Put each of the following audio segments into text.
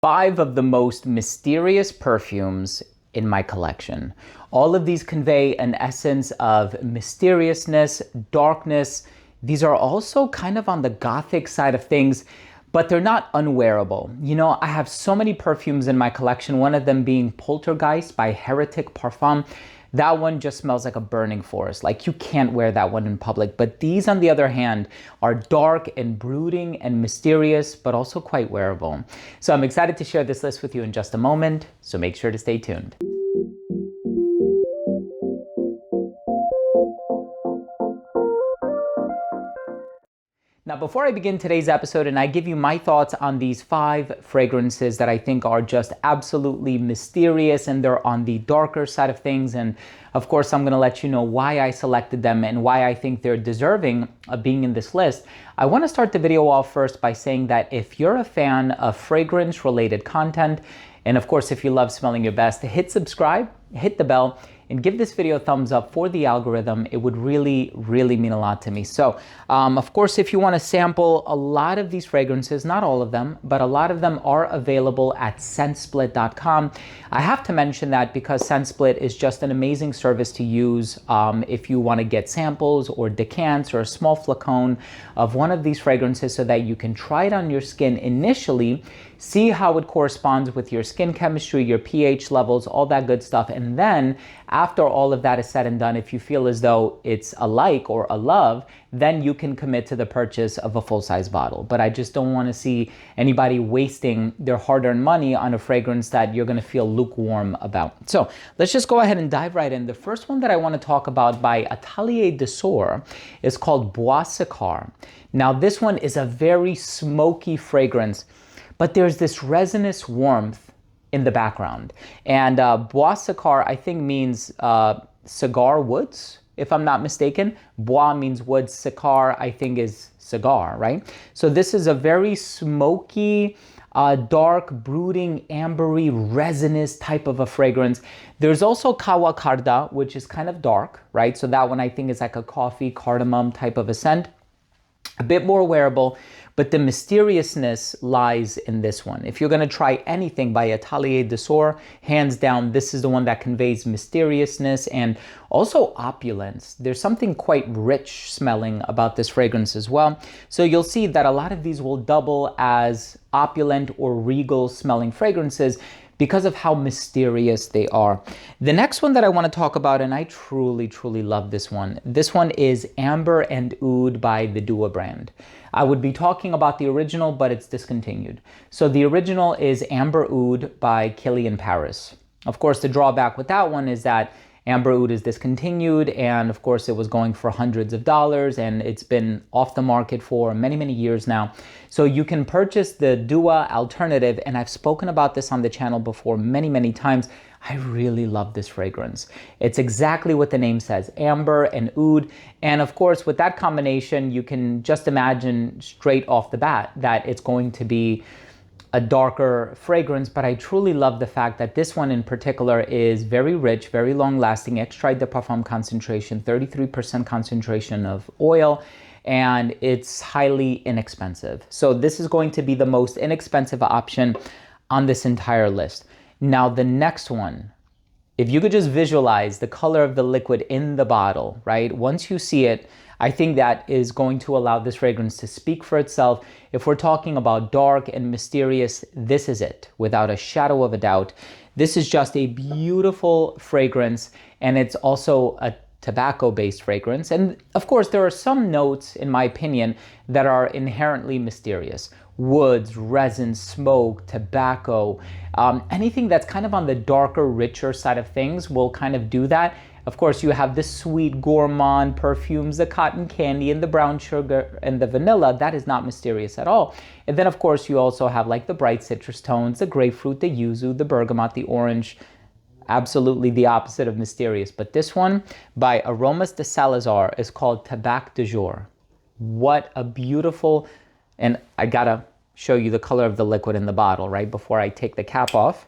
5 of the most mysterious perfumes in my collection. All of these convey an essence of mysteriousness, darkness. These are also kind of on the gothic side of things, but they're not unwearable. You know, I have so many perfumes in my collection, one of them being Poltergeist by Heretic Parfum. That one just smells like a burning forest. Like, you can't wear that one in public. But these, on the other hand, are dark and brooding and mysterious, but also quite wearable. So I'm excited to share this list with you in just a moment, so make sure to stay tuned. Now, before I begin today's episode and I give you my thoughts on these 5 fragrances that I think are just absolutely mysterious and they're on the darker side of things, and of course I'm going to let you know why I selected them and why I think they're deserving of being in this list, I want to start the video off first by saying that if you're a fan of fragrance related content, and of course if you love smelling your best, hit subscribe, hit the bell, and give this video a thumbs up for the algorithm. It would really, really mean a lot to me. So, of course, if you want to sample a lot of these fragrances, not all of them, but a lot of them are available at ScentSplit.com. I have to mention that because ScentSplit is just an amazing service to use if you want to get samples or decants or a small flacon of one of these fragrances so that you can try it on your skin initially, see how it corresponds with your skin chemistry, your pH levels, all that good stuff. And then after all of that is said and done, if you feel as though it's a like or a love, then you can commit to the purchase of a full-size bottle. But I just don't want to see anybody wasting their hard-earned money on a fragrance that you're going to feel lukewarm about. So let's just go ahead and dive right in. The first one that I want to talk about by Atelier d'Azur is called Bois Sicard. Now, this one is a very smoky fragrance, but there's this resinous warmth in the background. And Bois Sicard, I think, means cigar woods, if I'm not mistaken. Bois means wood, Sicard, I think, is cigar, right? So this is a very smoky, dark, brooding, ambery, resinous type of a fragrance. There's also Kawa Karda, which is kind of dark, right? So that one I think is like a coffee, cardamom type of a scent. A bit more wearable, but the mysteriousness lies in this one. If you're going to try anything by Atelier d'Azur, hands down, this is the one that conveys mysteriousness and also opulence. There's something quite rich smelling about this fragrance as well. So you'll see that a lot of these will double as opulent or regal smelling fragrances because of how mysterious they are. The next one that I want to talk about, and I truly, truly love this one. This one is Amber and Oud by the Dua brand. I would be talking about the original, but it's discontinued. So the original is Amber Oud by Kilian Paris. Of course, the drawback with that one is that Amber Oud is discontinued, and of course it was going for hundreds of dollars, and it's been off the market for many, many years now. So you can purchase the Dua alternative, and I've spoken about this on the channel before many, many times. I really love this fragrance. It's exactly what the name says, Amber and Oud. And of course, with that combination, you can just imagine straight off the bat that it's going to be a darker fragrance, but I truly love the fact that this one in particular is very rich, very long lasting, extrait de parfum concentration, 33% concentration of oil, and it's highly inexpensive. So this is going to be the most inexpensive option on this entire list. Now, the next one, if you could just visualize the color of the liquid in the bottle, right? Once you see it, I think that is going to allow this fragrance to speak for itself. If we're talking about dark and mysterious, this is it, without a shadow of a doubt. This is just a beautiful fragrance, and it's also a tobacco-based fragrance. And of course, there are some notes, in my opinion, that are inherently mysterious. Woods, resin, smoke, tobacco, anything that's kind of on the darker, richer side of things will kind of do that. Of course, you have the sweet gourmand perfumes, the cotton candy and the brown sugar and the vanilla. That is not mysterious at all. And then, of course, you also have like the bright citrus tones, the grapefruit, the yuzu, the bergamot, the orange. Absolutely the opposite of mysterious. But this one by Aromas de Salazar is called Tabac du Jour. What a beautiful, and I gotta show you the color of the liquid in the bottle, right, before I take the cap off.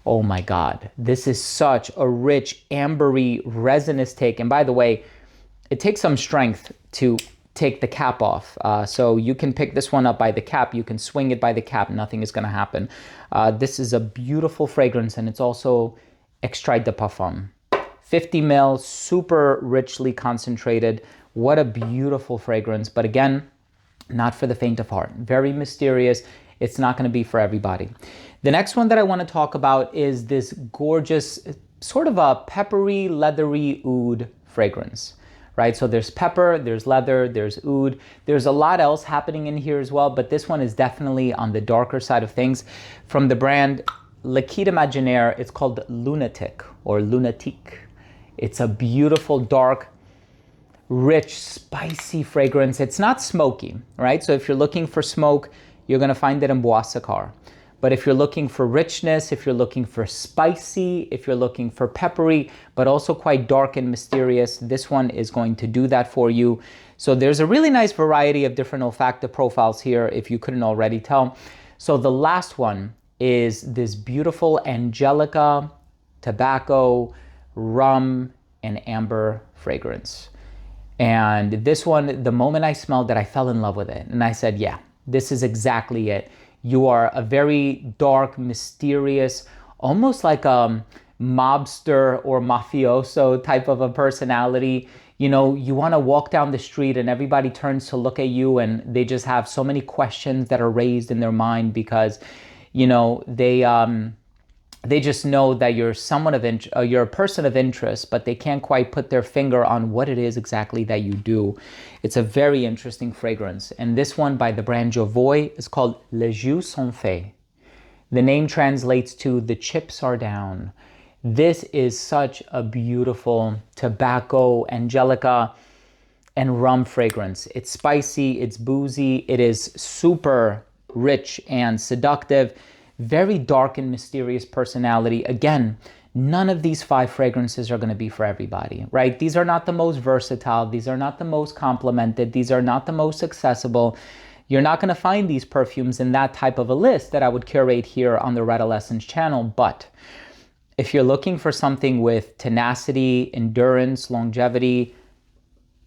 Oh my God, this is such a rich, ambery, resinous take. And by the way, it takes some strength to take the cap off. So you can pick this one up by the cap. You can swing it by the cap. Nothing is going to happen. This is a beautiful fragrance, and it's also extrait de parfum. 50 ml, super richly concentrated. What a beautiful fragrance. But again, not for the faint of heart. Very mysterious. It's not going to be for everybody. The next one that I want to talk about is this gorgeous, sort of a peppery, leathery oud fragrance. Right? So there's pepper, there's leather, there's oud. There's a lot else happening in here as well, but this one is definitely on the darker side of things. From the brand Liquide Imaginaire, it's called Lunatic or Lunatique. It's a beautiful, dark, rich, spicy fragrance. It's not smoky, right? So if you're looking for smoke, you're gonna find it in Bois Sicard. But if you're looking for richness, if you're looking for spicy, if you're looking for peppery, but also quite dark and mysterious, this one is going to do that for you. So there's a really nice variety of different olfactive profiles here, if you couldn't already tell. So the last one is this beautiful Angelica, tobacco, rum, and amber fragrance. And this one, the moment I smelled it, I fell in love with it. And I said, yeah, this is exactly it. You are a very dark, mysterious, almost like a mobster or mafioso type of a personality. You know, you want to walk down the street and everybody turns to look at you and they just have so many questions that are raised in their mind because, you know, they just know that you're you're a person of interest, but they can't quite put their finger on what it is exactly that you do. It's a very interesting fragrance. And this one by the brand Jovoy is called Les Jus sont faits. The name translates to the chips are down. This is such a beautiful tobacco, Angelica, and rum fragrance. It's spicy, it's boozy, it is super rich and seductive. Very dark and mysterious personality. Again, none of these 5 fragrances are going to be for everybody, right? These are not the most versatile. These are not the most complimented. These are not the most accessible. You're not going to find these perfumes in that type of a list that I would curate here on the Redolessence channel. But if you're looking for something with tenacity, endurance, longevity,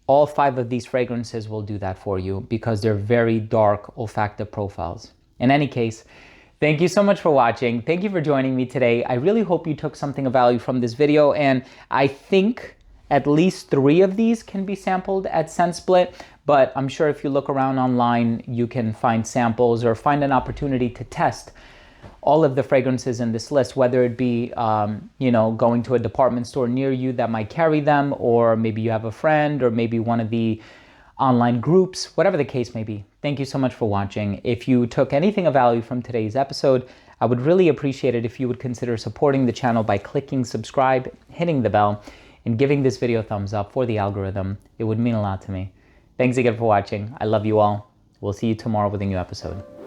all 5 of these fragrances will do that for you because they're very dark olfactive profiles. In any case, thank you so much for watching. Thank you for joining me today. I really hope you took something of value from this video, and I think at least 3 of these can be sampled at ScentSplit, but I'm sure if you look around online, you can find samples or find an opportunity to test all of the fragrances in this list, whether it be, you know, going to a department store near you that might carry them, or maybe you have a friend, or maybe one of the online groups, whatever the case may be. Thank you so much for watching. If you took anything of value from today's episode, I would really appreciate it if you would consider supporting the channel by clicking subscribe, hitting the bell, and giving this video a thumbs up for the algorithm. It would mean a lot to me. Thanks again for watching. I love you all. We'll see you tomorrow with a new episode.